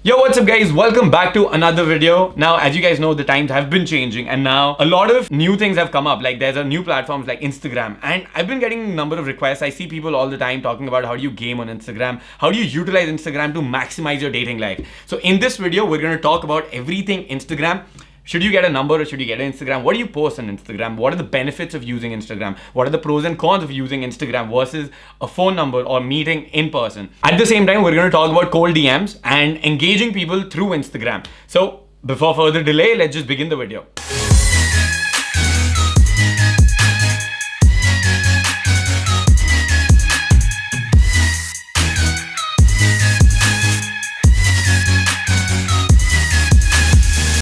Yo, what's up guys? Welcome back to another video. Now, as you guys know, the times have been changing and now a lot of new things have come up. Like there's a new platforms like Instagram, and I've been getting a number of requests. I see people all the time talking about how do you game on Instagram? How do you utilize Instagram to maximize your dating life? So in this video, we're going to talk about everything Instagram. Should you get a number or should you get an Instagram? What do you post on Instagram? What are the benefits of using Instagram? What are the pros and cons of using Instagram versus a phone number or meeting in person? At the same time, we're going to talk about cold DMs and engaging people through Instagram. So before further delay, let's just begin the video.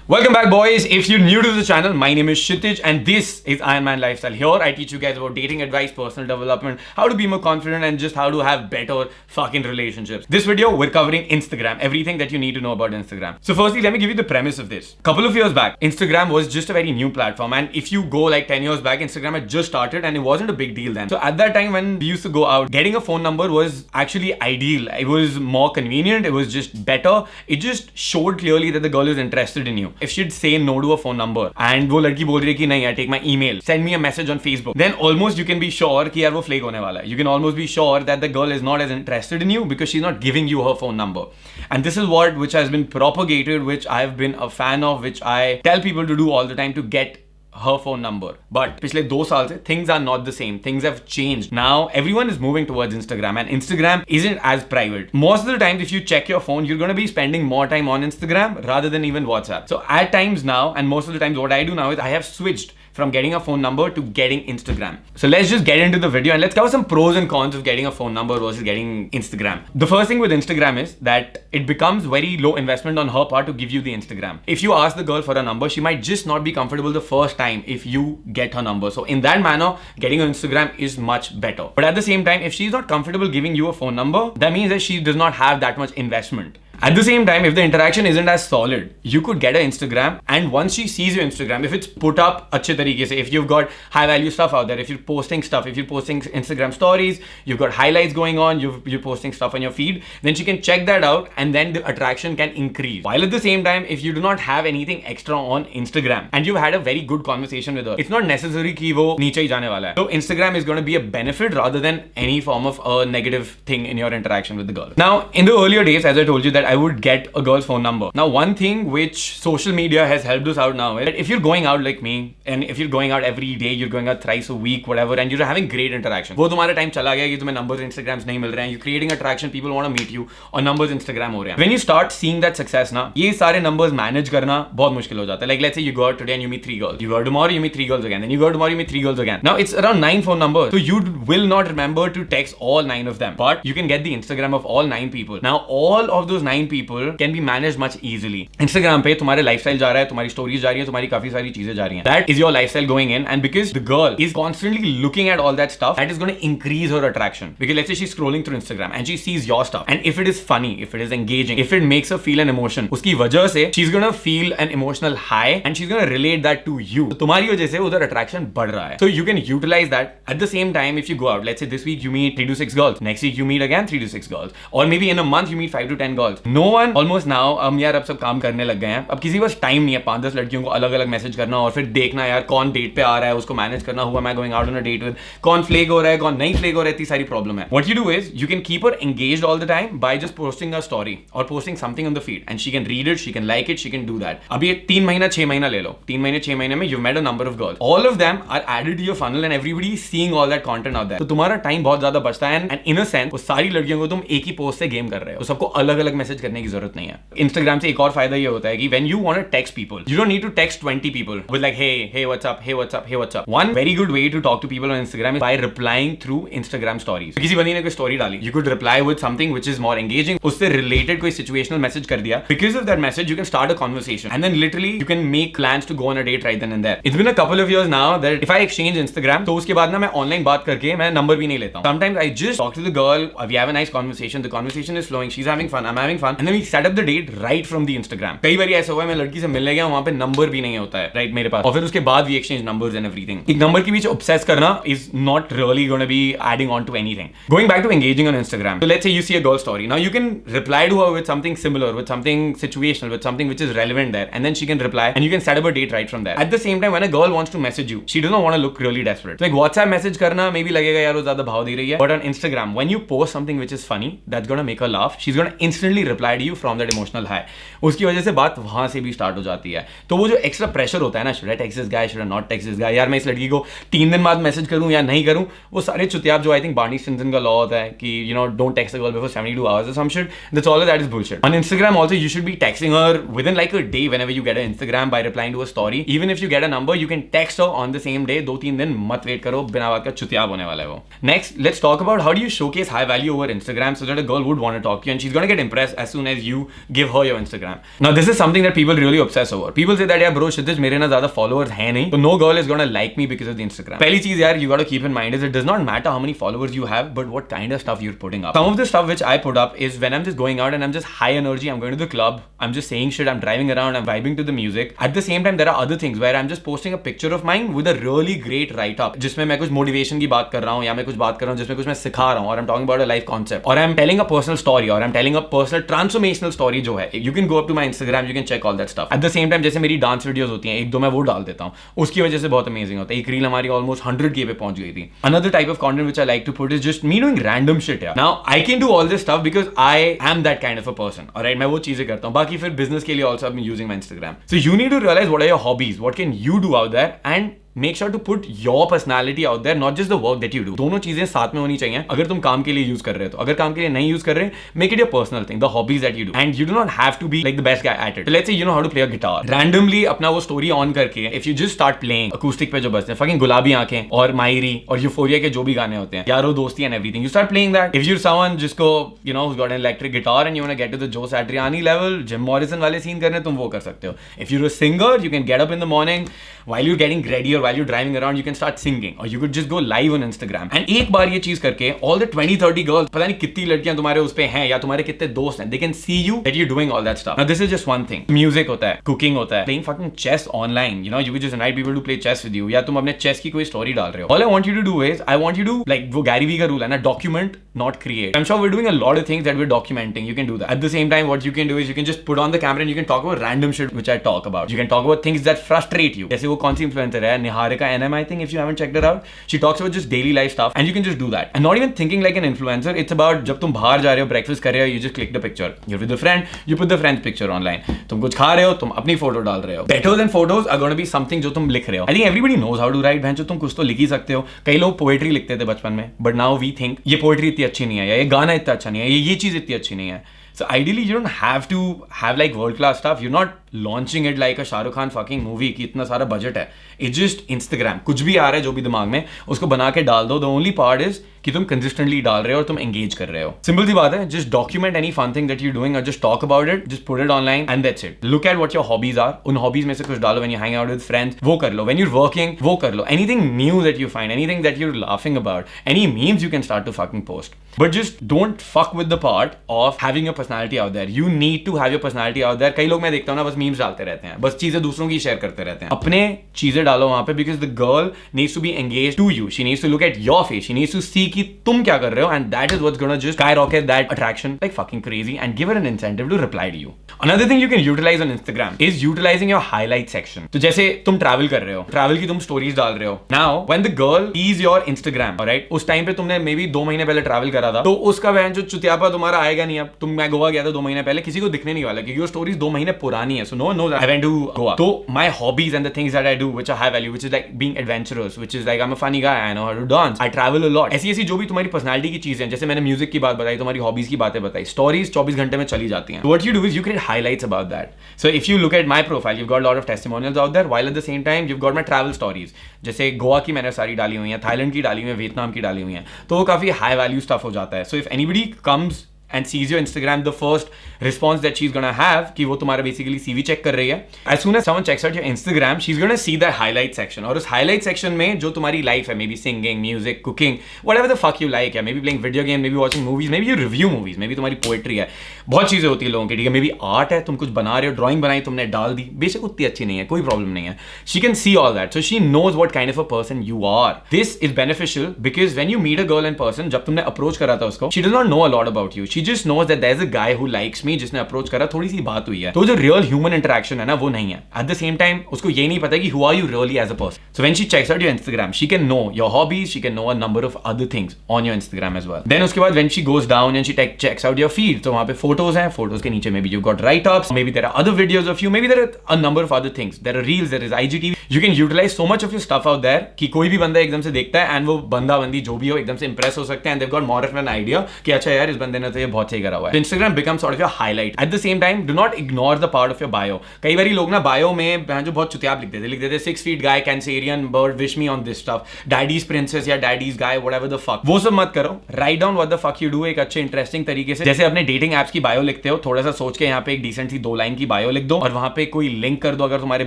Welcome back boys. If you're new to the channel, my name is Kshitij and this is Iron Man Lifestyle. Here I teach you guys about dating advice, personal development, how to be more confident and just how to have better fucking relationships. This video we're covering Instagram, everything that you need to know about Instagram. So firstly, let me give you the premise of this. Couple of years back, Instagram was just a very new platform, and if you go like 10 years back, Instagram had just started and it wasn't a big deal then. So at that time when we used to go out, getting a phone number was actually ideal. It was more convenient, it was just better. It just showed clearly that the girl is interested in you. If she'd say no to a phone number and वो लड़की बोल रही है कि नहीं यार, take my email, send me a message on Facebook, then almost you can be sure कि यार वो flake होने वाला है. You can almost be sure that the girl is not as interested in you because she's not giving you her phone number. And this is which has been propagated, which I've been a fan of, which I tell people to do all the time to get her phone number. But पिछले 2 साल से things are not the same. Things have changed. Now everyone is moving towards Instagram and Instagram isn't as private. Most of the times if you check your phone, you're going to be spending more time on Instagram rather than even WhatsApp. So at times now, and most of the times what I do now is I have switched from getting a phone number to getting Instagram. So let's just get into the video and let's cover some pros and cons of getting a phone number versus getting Instagram. The first thing with Instagram is that it becomes very low investment on her part to give you the Instagram. If you ask the girl for a number, she might just not be comfortable the first time if you get her number. So in that manner, getting an Instagram is much better. But at the same time, if she's not comfortable giving you a phone number, that means that she does not have that much investment. At the same time, if the interaction isn't as solid, you could get an Instagram, and once she sees your Instagram, if it's put up अच्छे तरीके से, if you've got high value stuff out there, if you're posting stuff, if you're posting Instagram stories, you've got highlights going on, you're posting stuff on your feed, then she can check that out and then the attraction can increase. While at the same time, if you do not have anything extra on Instagram and you've had a very good conversation with her, it's not necessary कि वो नीचे ही जाने वाला है. So Instagram is going to be a benefit rather than any form of a negative thing in your interaction with the girl. Now, in the earlier days, as I told you that I would get a girl's phone number. Now, one thing which social media has helped us out now is that if you're going out like me, and if you're going out every day, you're going out thrice a week, whatever, and you're having great interaction, वो तुम्हारा time चला गया कि तुम्हें numbers Instagrams नहीं मिल रहे हैं, you're creating attraction, people want to meet you, और numbers Instagram हो रहे हैं. When you start seeing that success ना, ये सारे numbers manage करना बहुत मुश्किल हो जाता है. Like let's say you go out today and you meet 3 girls, you go out tomorrow, you meet 3 girls again, then you go out tomorrow, you meet 3 girls again. Now it's around 9 phone numbers, so you will not remember to text all 9 of them, but you can get the Instagram of all 9 people. Now all of those 9 people can be managed much easily. Instagram पे तुम्हारे lifestyle जा रहा है, तुम्हारी stories जा रही है, तुम्हारी काफी सारी चीजें जा रही हैं. That is your lifestyle going in, and because the girl is constantly looking at all that stuff, that is going to increase her attraction. Because let's say she's scrolling through Instagram and she sees your stuff, and if it is funny, if it is engaging, if it makes her feel an emotion, उसकी वजह से she's going to feel an emotional high and she's going to relate that to you. तो तुम्हारी वजह से उधर attraction बढ़ रहा है. So you can utilize that. At the same time, if you go out, let's say this week you meet 3 to 6 girls, next week you meet again 3 to 6 girls, or maybe in a month you meet 5 to 10 girls. No one almost now यार अब सब काम करने लग गए हैं. अब किसी के पास टाइम नहीं है 5-10 लड़कियों को अलग अलग मैसेज करना और फिर देखना यार कौन डेट पे आ रहा है, उसको मैनेज करना हुआ मैं going out on a date with, कौन फ्लेक हो रहा है, कौन नहीं फ्लेक हो रहा है, इतनी सारी प्रॉब्लम है. What you do is you can keep her engaged all the time by just posting a story और posting something on the feed, and she can read it, she can like it, she can do that. अब ये 3 महीना 6 महीना ले लो, 3 महीने 6 महीने में you met a number of girls, all of them are added to your funnel and everybody is seeing all that content out there. तो तुम्हारा टाइम बहुत ज्यादा बचता है, एंड इन अ सेंस वो सारी लड़कियों को तुम एक ही पोस्ट से गेम कर रहे हो, तो सबको अलग अलग मैसेज करने की जरूरत नहीं है. इंस्टाग्राम से एक और फायदा ये होता है कि when you want to text people, you don't need to text 20 people with like hey what's up, hey what's up, hey what's up. One very good way to talk to people on Instagram is by replying through Instagram stories. किसी बंदी ने कोई story डाली, you could reply with something which is more engaging, उससे related कोई situational message कर दिया. Because of that message you can start a conversation and then literally you can make plans to go on a date right then and there. It's been a couple of years now that if I exchange Instagram, तो उसके बाद ना मैं online बात करके मैं number भी नहीं लेता हूँ. Sometimes I just talk to the girl, we have a nice conversation, the conversation is flowing, she's having fun, I'm having fun, and then we set up the date right from the Instagram. कई बार ऐसा हुआ है मैं लड़की से मिलने गया, वहां पे नंबर भी नहीं होता है राइट मेरे पास, और फिर उसके बाद we exchange numbers and everything. एक नंबर के बीच obsess करना is not really going to be adding on to anything. Going back to engaging on Instagram. So let's say you see a girl story. Now you can reply to her with something similar, with something situational, with something which is relevant there, and then she can reply and you can set up a date right from there. At the same time, when a girl wants to message you, she does not want to look really desperate. So like WhatsApp message करना maybe लगेगा यार वो ज़्यादा भाव दे रही है, but on Instagram, when you post something which is funny, that's gonna make her laugh. She's gonna instantly reply to you from that emotional high. उसकी वजह से बात वहाँ से भी start हो जाती है. तो वो जो extra pressure होता है ना, should I text this guy, should I not text this guy, यार मैं इस लड़की को 3 दिन बाद मैसेज करूँ या नहीं करूँ, वो सारे चुतियाब जो I think Barney Stinson का law होता है कि you know don't text a girl before 72 hours or some shit. That's all of that is bullshit. On Instagram also you should be texting her within like a day whenever you get an Instagram by replying to a story. Even if you get a number, you can text her on the same day. 2-3 दिन मत wait करो, बिना बात का चुतियाब होने वाला है वो. Next, let's talk about how do you showcase high value over Instagram so that a girl would want to talk to you and she's gonna get impressed as soon as you give her your Instagram. Now this is something that people really obsess over. People say that yeah bro Kshitij मेरे ना ज़्यादा followers हैं नहीं, तो no girl is gonna like me because of the Instagram. पहली चीज़ यार you gotta keep in mind is it does not matter how many followers you have, but what kind of stuff you're putting up. Some of the stuff which I put up is when I'm just going out and I'm just high energy, I'm going to the club, I'm just saying shit, I'm driving around, I'm vibing to the music. At the same time there are other things where I'm just posting a picture of mine with a really great write up जिसमें मैं कुछ motivation की बात कर रहा हूँ या मैं कुछ बात कर रहा हूँ जिसमें कुछ मैं सिखा रहा हूँ, और I'm talking about a life concept, or I'm telling a personal story, or I'm telling a personal transformational story जो है. You can go up to my Instagram, you can check all that stuff. At the same time जैसे मेरी dance videos होती हैं, एक दो मैं वो डाल देता हूँ, उसकी वजह से बहुत अमेजिंग होता है. एक रील हमारी ऑलमोस्ट 100K पे पहुंच गई थी. Another type of content which I like to put is just me doing random shit. Now I can do all this stuff because I am that kind of a person. Alright, मैं वो चीजें करता हूँ. बाकी फिर business के लिए also I've been using my Instagram. So you need to realize what are your hobbies, what can you do out there, and make sure to put your personality out there, not just the work that you do. दोनों चीजें साथ में होनी चाहिए. अगर तुम काम के लिए यूज कर रहे हो तो, अगर काम के लिए नहीं यूज कर रहे, make it your personal thing, the hobbies that you do, and you do not have to be like the best guy at it. So let's say you know how to play a guitar. Randomly अपना वो story on करके, if you just start playing acoustic पे जो बजते हैं, fucking गुलाबी आंखें और मायरी और यूफोरिया के जो भी गाने होते हैं, यारो दोस्ती and everything, you start playing that. If you're someone जिसको you know who's got an electric guitar and you want to get to the Joe Satriani level, Jim Morrison वाले सीन करने, तुम वो कर सकते हो. If you're a singer, you can get up in the morning while you're getting ready or while you're driving around, you can start singing, or you could just go live on Instagram. And एक बार ये चीज करके all the 20-30 girls, पता नहीं कितनी लड़कियां तुम्हारे उस पे हैं या तुम्हारे कितने दोस्त हैं, they can see you that you're doing all that stuff. Now this is just one thing. Music होता है, cooking होता है, playing fucking chess online. You know, you could just invite people to play chess with you, या तुम अपने chess की कोई story डाल रहे हो. All I want you to do is, I want you to like वो Gary Vee का rule है ना, document not create. I'm sure we're doing a lot of things that we're documenting. You can do that. At the same time, what you can do is you can just put on the camera and you can talk about random shit which I talk about. You can talk about things that frustrate you. जैसे वो कौन सी influencer है, Niharika NM, I think, if you haven't checked it out. She talks about just daily life stuff and you can just do that. And not even thinking like an influencer. It's about जब तुम बाहर जा रहे हो, breakfast कर रहे हो, you just click the picture. You're with a friend, you put the friend's picture online. तुम कुछ खा रहे हो, तुम अपनी फोटो डाल रहे हो. Better than photos are going to be something जो तुम लिख रहे हो. I think everybody knows how to write. भैंचो तुम कुछ तो लिख ही सकते हो. कई लोग पोएट्री लिखते थे बचपन में, but now we think ये पोएट्री इतनी अच्छी नहीं है, या ये गाना इतना अच्छा नहीं है, ये चीज इतनी अच्छी नहीं है. So ideally you don't have to have like world class stuff. You're not launching it like a Shah Rukh Khan fucking movie कि इतना सारा budget है. It's just Instagram. कुछ भी आ रहा है जो भी दिमाग में, उसको बना के डाल दो. The only part is कि तुम consistently डाल रहे हो और तुम engage कर रहे हो. Simple सी बात है. Just document any fun thing that you're doing or just talk about it. Just put it online and that's it. Look at what your hobbies are. उन hobbies में से कुछ डालो. When you hang out with friends, वो कर लो. When you're working, वो कर लो. Anything new that you find, anything that you're laughing about, any memes you can start to fucking post. But just don't fuck with the part of having your personality out there. You need to have your personality out there. कई लोग मैं देखता हूँ ना बस memes डालते रहते हैं, बस चीजें दूसरों की शेयर करते रहते हैं. अपने चीजें डालो वहां पे, because the girl needs to be engaged to you. She needs to look at your face. She needs to see कि तुम क्या कर रहे हो, and that is what's gonna just skyrocket that attraction like fucking crazy and give her an incentive to reply to you. Another thing you can utilize on Instagram is utilizing your highlight section. तो जैसे तुम travel कर रहे हो, travel की तुम stories डाल रहे हो. Now when the girl sees your Instagram, alright, उस टाइम पे तुमने maybe 2 महीने पहले travel करा था, तो उसका वह जो चुतियापा तुम्हारा आएगा नहीं. अब मैं गोवा गया था 2 महीने पहले, किसी को दिखने नहीं वाला क्योंकि your stories 2 महीने पुरानी है. So no one knows I went to Goa. So my hobbies and the things that I do which are high value, which is like being adventurous, which is like I'm a funny guy, I know how to dance, I travel a lot. ऐसी जो भी तुम्हारी personality की चीजें, जैसे मैंने music की बात बताई, तुम्हारी hobbies की बातें बताई, stories 24 घंटे में चली जाती हैं. So what you do is you create highlights about that. So if you look at my profile, you've got a lot of testimonials out there, while at the same time you've got my travel stories. जैसे गोवा की मैंने सारी डाली हुई हैं, Thailand की डाली हुई हैं, वियतनाम की डाली हुई हैं, तो वो काफी high value stuff हो जाता है. So if anybody comes and sees your Instagram, the first response that she's gonna have कि वो तुम्हारा basically CV check कर रही है. As soon as someone checks out your Instagram, she's gonna see that highlight section. और उस highlight section में जो तुम्हारी life है, maybe singing, music, cooking, whatever the fuck you like, या maybe playing video game, maybe watching movies, maybe you review movies, maybe तुम्हारी poetry है, बहुत चीजें होती है लोगों की, ठीक है, maybe art है, तुम कुछ बना रहे हो, drawing बनाई तुमने डाल दी, बेशक उतनी अच्छी नहीं है, कोई problem नहीं है. She can see all that, so she knows what kind of a person you are. This is beneficial because when you meet a girl in person, जब तुमने approach करा था उसको, she does not know a lot about you. She just knows that there's a guy who likes me, जिसने approach करा, थोड़ी सी बात हुई है. तो जो real human interaction है ना, वो नहीं है. At the same time, उसको ये नहीं पता कि who are you really as a person. So when she checks out your Instagram, she can know your hobbies, she can know a number of other things on your Instagram as well. Then उसके बाद when she goes down and she checks out your feed, तो वहाँ पे photos हैं, photos के नीचे maybe you've got write-ups, maybe there are other videos of you, maybe there are a number of other things. There are reels, there is IGTV. You can utilize so much of your stuff out there कि कोई भी बंदा एकदम से देखता है and वो बंदा बंदी जो भी हो एकदम से impress हो सकते हैं and they've got more of an idea कि अच्छा यार इस बंदे ने तो ये बहुत सही करा हुआ है. Instagram becomes sort of your highlight. At the same time, do not ignore the part of your bio. कई बारी लोग ना bio में जो बहुत चुतियाब लिख देते 6 feet guy, Cancerian bird, wish me on this stuff, daddy's princess या daddy's guy, whatever the fuck. वो सब मत करो. Write down what the fuck you do एक अच्छे इंटरेस्टिंग तरीके से. जैसे अपने डेटिंग एप्स की बायो लिखते हो, थोड़ा सा सोच के यहाँ पे एक डिसेंट सी 2 लाइन की बायो लिख दो और वहां पे कोई लिंक कर दो अगर तुम्हारे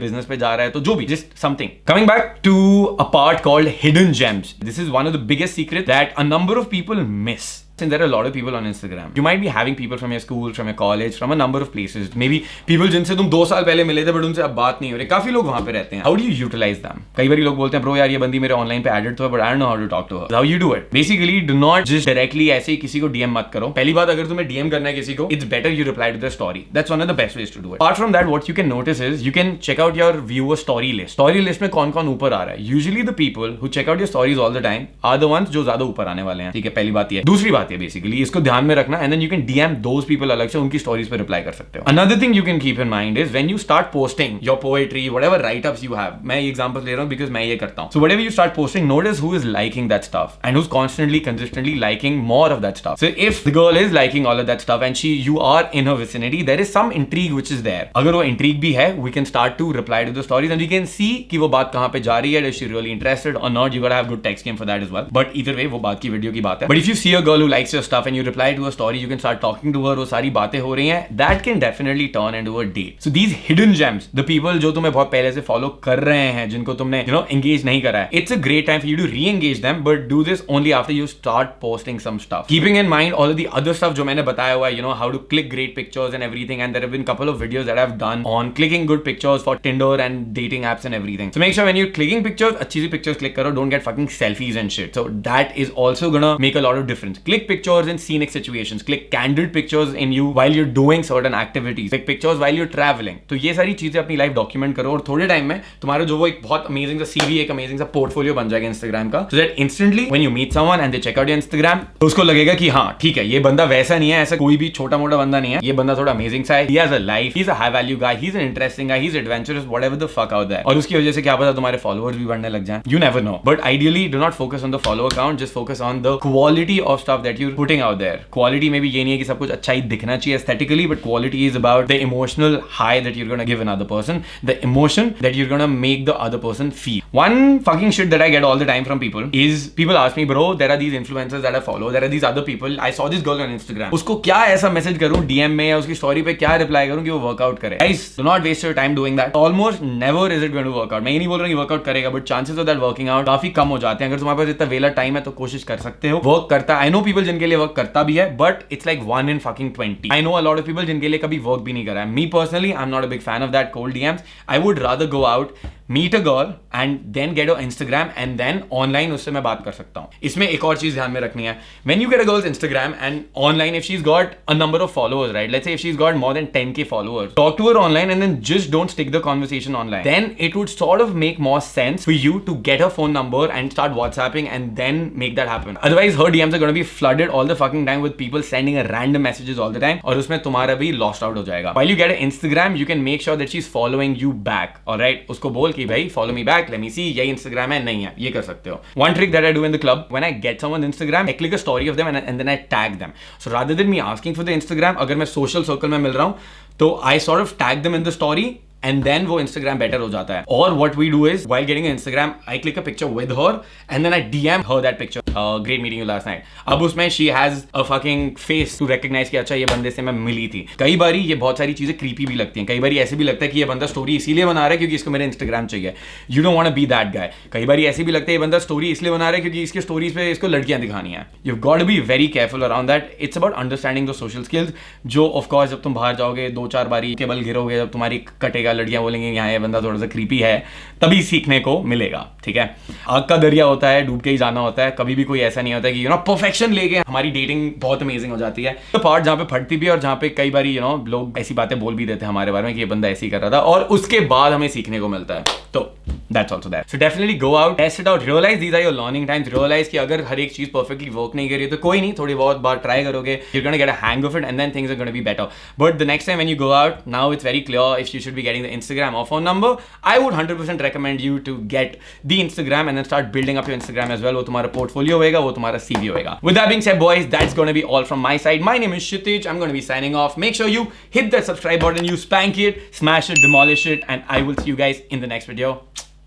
बिजनेस पे जा रहा है तो जो भी, just something. Coming back to a part called hidden gems. This is one of the biggest secrets that a number of people miss. Since there are a lot of people on Instagram, you might be having people from your school, from your college, from a number of places. Maybe people जिनसे तुम 2 साल पहले मिले थे, but उनसे अब बात नहीं हो रही. काफी लोग वहाँ पे रहते हैं. How do you utilize them? कई बारी लोग बोलते हैं, bro यार ये बंदी मेरे ऑनलाइन पे added तो है, but I don't know how to talk to her. How you do it? Basically, do not just directly ऐसे ही किसी को DM मत करो. पहली बात, अगर तुम्हें DM करना है किसी को, it's better you reply to the story. That's one of the best ways to do it. Apart from that, what you can notice is you can check out your viewer story list. Story list में कौन-कौन ऊपर आ रहा है. Usually the people who check out your stories all the time are the ones जो ज्यादा ऊपर आने वाले हैं. ठीक है, पहली बात ये. दूसरी बात ये basically इसको ध्यान में रखना and then you can DM those people अलग से उनकी stories पे reply कर सकते हो. Another thing you can keep in mind is when you start posting your poetry, whatever write-ups you have, मैं ये examples ले रहा हूँ because मैं ये करता हूँ. So whatever you start posting, notice who is liking that stuff and who's consistently liking more of that stuff. So if the girl is liking all of that stuff and you are in her vicinity, there is some intrigue which is there. अगर वो intrigue भी है, we can start to reply to the stories and we can see कि वो बात कहाँ पे जा रही है. Is she really interested or not? You gotta have good text game for that as well. But either way, वो बात की वीडियो की बात है. But if you see a girl who likes your stuff and you reply to a story, you can start talking to her, वो सारी बातें हो रही हैं, that can definitely turn into a date. So these hidden gems, the people जो तुम्हें बहुत पहले से follow कर रहे हैं, जिनको तुमने engage नहीं करा है, it's a great time for you to re-engage them, but do this only after you start posting some stuff. Keeping in mind all of the other stuff जो मैंने बताया हुआ है, how to click great pictures and everything, and there have been a couple of videos that I've done on clicking good pictures for Tinder and dating apps and everything. So make sure when you're clicking pictures, अच्छी सी pictures click करो, don't get fucking selfies and shit. So that is also gonna make a lot of difference. Click pictures in scenic situations, click candid pictures in you while you're doing certain activities, click pictures while you're traveling. तो ये सारी चीजें अपनी life document करो और थोड़े time में तुम्हारा जो वो एक बहुत अमेजिंग सा CV, एक अमेजिंग सा पोर्टफोलियो बन जाएगा Instagram का. So that instantly when you meet someone and they check out your Instagram, तो उसको लगेगा कि हाँ ठीक है, ये बंदा वैसा नहीं है, ऐसा कोई भी छोटा मोटा बंदा नहीं है, ये बंदा थोड़ा अमेजिंग सा है, he has a life, he's a high value guy, he's an interesting guy, he's adventurous, whatever the fuck out there. और उसकी वजह से क्या पता तुम्हारे followers भी बढ़ने लग जाएं. You never know. But ideally do not focus on the follow count, just focus on the quality of stuff that you're putting out there. Quality में भी ये नहीं है कि सब कुछ अच्छा ही दिखना चाहिए aesthetically, but quality is about the emotional high that you're gonna give another person, the emotion that you're gonna make the other person feel. One fucking shit that I get all the time from people is people ask me, bro, there are these influencers that I follow, there are these other people, I saw this girl on Instagram, उसको क्या ऐसा message करूं DM में या उसकी story पे क्या reply करूं कि वो वर्कआउट करे. Guys, do not waste your time doing that. Almost never is it going to work out. मैं ये नहीं बोल रहा कि वर्कआउट करेगा, but chances of that working out काफी कम हो जाते हैं. अगर तुम्हारे पास इतना वेला टाइम है तो कोशिश कर सकते हो. वर्क करता है, I know people जिनके लिए वर्क करता भी है, but it's like 1 in fucking 20. I know a lot of people जिनके लिए कभी वर्क भी नहीं करा है. Me personally, I'm not a big fan of that cold DMs. I would rather go out, meet a girl and then get her Instagram and then online उससे मैं बात कर सकता हूँ. इसमें एक और चीज ध्यान में रखनी है. When you get a girl's Instagram and online, if she's got a number of followers, right? Let's say if she's got more than 10k followers, talk to her online and then just don't stick the conversation online. Then it would sort of make more sense for you to get her phone number and start WhatsApping and then make that happen. Otherwise, her DMs are going to be flooded all the fucking time with people sending her random messages all the time और उसमें तुम्हारा भी lost out हो जाएगा. While you get an Instagram, you can make sure that she's following you back. Alright? उसको बोल कि भाई follow me back, let me see, यही Instagram है, नहीं है, ये कर सकते हो. One trick that I do in the club, when I get someone's Instagram, I click a story of them and then I tag them. So rather than me asking for the Instagram, अगर मैं social circle में मिल रहा हूँ, तो I sort of tag them in the story and then वो Instagram better हो जाता है. और what we do is while getting Instagram I click a picture with her and then I DM her that picture, great meeting you last night. अब उसमें she has a fucking face to recognise कि अच्छा ये बंदे से मैं मिली थी. कई बारी ये बहुत सारी चीजें क्रीपी भी लगती हैं, कई बारी ऐसे भी लगता है कि ये बंदा स्टोरी इसीलिए बना रहा है क्योंकि इसको मेरे इंस्टाग्राम चाहिए. You don't want to be that guy. कई बारी ऐसे भी लगता है ये बंदा स्टोरी इसलिए बना रहा है क्योंकि इसकी स्टोरीज पे इसको लड़कियां दिखानी है. You got to be very careful around that. It's about understanding the social skills, जो ऑफ कोर्स जब तुम बाहर जाओगे 2-4 बारी केबल गिरोगे, जब तुम्हारी कटेगा, लड़कियां बोलेंगे यहाँ ये बंदा थोड़ा सा क्रीपी है, तभी सीखने को मिलेगा. ठीक है, आग का दरिया होता है, डूब के ही जाना होता है. कभी भी कोई ऐसा नहीं होता कि यू नो परफेक्शन लेके हमारी डेटिंग बहुत अमेजिंग हो जाती है. तो पार्ट जहाँ पे फटती भी है और जहाँ पे कई बारी यू नो लोग ऐसी बातें बोल भी देते हैं हमारे बारे में कि ये बंदा ऐसे ही कर रहा था, और उसके बाद हमें सीखने को मिलता है. तो that's also that. So definitely go out, test it out, realize these are your learning times, realize कि अगर हर एक चीज perfectly work नहीं कर रही है तो कोई नहीं, थोड़ी बहुत बार try करोगे, you're gonna get a hang of it and then things are gonna be better. But the next time when you go out, now it's very clear if you should be getting the Instagram or phone number. I would 100% recommend you to get the Instagram and then start building up your Instagram as well. वो तुम्हारा portfolio होएगा, वो तुम्हारा CV होएगा. With that being said, boys, that's gonna be all from my side. My name is Kshitij. I'm gonna be signing off. Make sure you hit that subscribe button, you spank it, smash it, demolish it, and I will see you guys in the next video.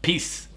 Peace.